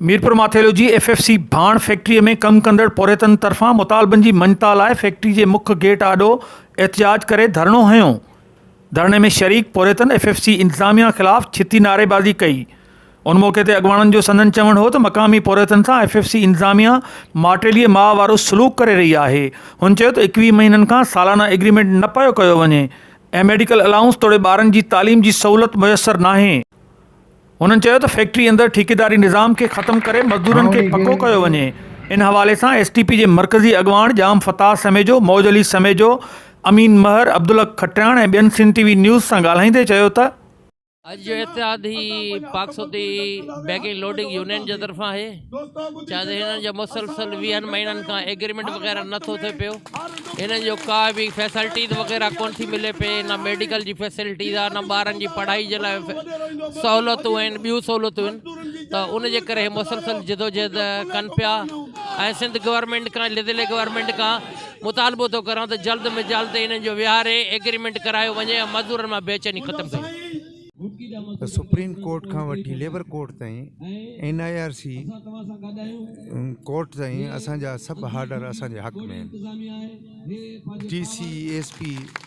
मीरपुर माथेलो जी FFC भाण factory में कम कंदड़ पोरेतन तरफा मुतालबन जी मञता लाइ फैक्ट्री के मुख्य गेट आॾो एहतजाज करे धरणो हयो। धरणे में शरीक पोरेतन FFC इंतजामिया खिलाफ छिती नारेबाजी कई। उन मौके ते अॻवाणनि जो संदन चवण हो तो मक़ामी पोरेतन सां FFC इंतजामिया माटेलीअ माह वारो सलूक करे रही है। हुन चयो त 21 महीननि खां सालाना एग्रीमेंट न पियो कयो वञे ऐं मेडिकल अलाउंस तोड़े ॿारनि जी तालीम जी सहूलत मुयसर नाहे। उन्होंने चयो त फैक्ट्री अंदर ठेकेदारी निज़ाम के ख़त्म करे मजदूरन के पक्को कयो वञे। इन हवाले से STP के मरकज़ी अॻवान जाम फताह समेजो, मौज अली समेजो, अमीन महर, अब्दुल खट्रियाण ऐं ॿियनि सिंध TV न्यूज़ सां ॻाल्हाईंदे चयो त अज जो एहतियाद ही पाक सऊदी बैगिंग लोडिंग यूनियन जे तरफा है। चाहे हिननि जो मुसलसल 20 महीननि का एग्रीमेंट वगैरह नथो थे पियो। हिननि जो का भी फैसिलिटी वगैरह कोन थी मिले पे, ना मेडिकल जी फैसिलिटी आहे, ना ॿारनि जी पढ़ाई जे लाइ सहूलतूं आहिनि, ॿियूं सहूलतूं आहिनि। त उन जे करे मुसलसल जिदोजहद कनि पिया ऐं सिंध गवर्नमेंट खां लिदले गवर्नमेंट खां मुतालबो थो करां त जल्द में जल्द इन्हनि जो विहारे एग्रीमेंट करायो वञे ऐं मज़दूरनि मां बेचैनी ख़त्म कई। सुप्रीम कोर्ट का वठी लेबर कोर्ट ताईं NIRC कोर्ट ताईं असांजा सब हार्डर असांजे हक़ में आहिनि। DC SP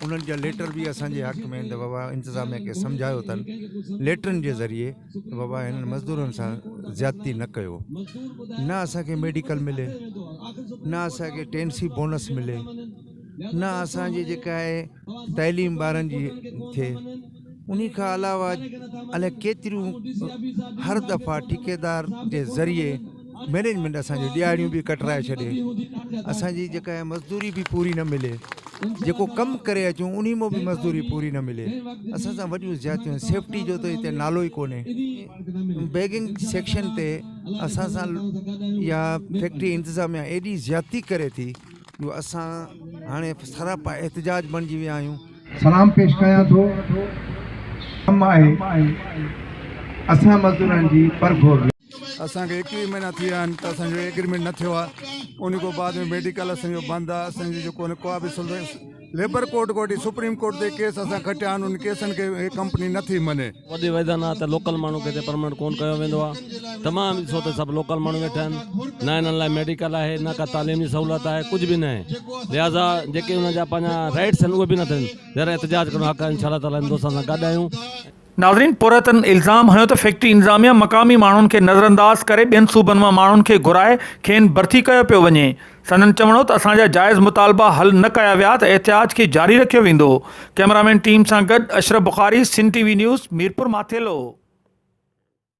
उन्हनि जा लेटर भी असांजे हक़ में आहिनि त बाबा इंतज़ामिया खे सम्झायो अथनि लेटरनि जे ज़रिए बाबा हिननि मज़दूरनि सां ज़्यादती न कयो। न असांखे मेडिकल मिले, न असांखे टेंसी बोनस मिले, न असांजी जेका आहे तइलीम ॿारनि जी थिए। उन्हीं का अलावा अलाए केतिरियूं हर दफ़ा ठेकेदार के ज़रिए मैनेजमेंट असांजी ॾियारियूं भी कटराए छॾे, असांजी जेका आहे मज़दूरी भी पूरी न मिले, जेको कमु करे अचूं उन्हीं में भी मज़दूरी पूरी न मिले। असां सां वॾियूं ज़्यादतियूं, सेफ्टी जो तो हिते नालो ई कोन्हे। बैगिंग सेक्शन ते असां सां या फैक्ट्री इंतज़ामिया एॾी ज़्यादती करे थी जो असां हाणे सरापा एहतजाज बणिजी विया आहियूं। सलाम पेश कयां थो। असां मज़दूरनि जी परघोर असांखे 21 महीना थी विया आहिनि त असांजो एग्रीमेंट न थियो आहे। उन खां बाद में मेडिकल असांजो बंदि आहे। असांजो जेको को बि लेबर कोर्ट कोटी सुप्रीम कोर्ट ते केस असां खटिया आहिनि। उन केसनि खे हे कंपनी नथी मञे। वधी वधन आहे त लोकल माण्हू खे परमानेंट कोन कयो वेंदो आहे। तमामु ॾिसो त सभु लोकल माण्हू वेठा आहिनि। न हिननि लाइ मेडिकल आहे, न का तालीम जी सहूलियत आहे, कुझु बि न आहे। लिहाज़ा जेके हुन जा पंहिंजा राइट्स आहिनि उहे बि न थियनि। ज़रा एहतजाज करणो हक़ आहे। इंशाअल्लाह ताला हिंदुस्तान सां गॾु आहियूं। नाज़रीन, पोरेतन इल्ज़ाम हयो तो फैक्ट्री इंतजामिया मक़ामी माण्हुनि खे नज़रअंदाज करे ॿियनि सूबनि मां माण्हुनि खे घुराए खेनि भर्ती कयो पियो वञे। संदन चवणो त असांजा जाइज़ मुतालबा हल न कया विया त एहतिजाज खे जारी रखियो वेंदो। कैमरामैन टीम सां गॾु अशरफ बुखारी, सिंध TV न्यूज़, मीरपुर माथेलो।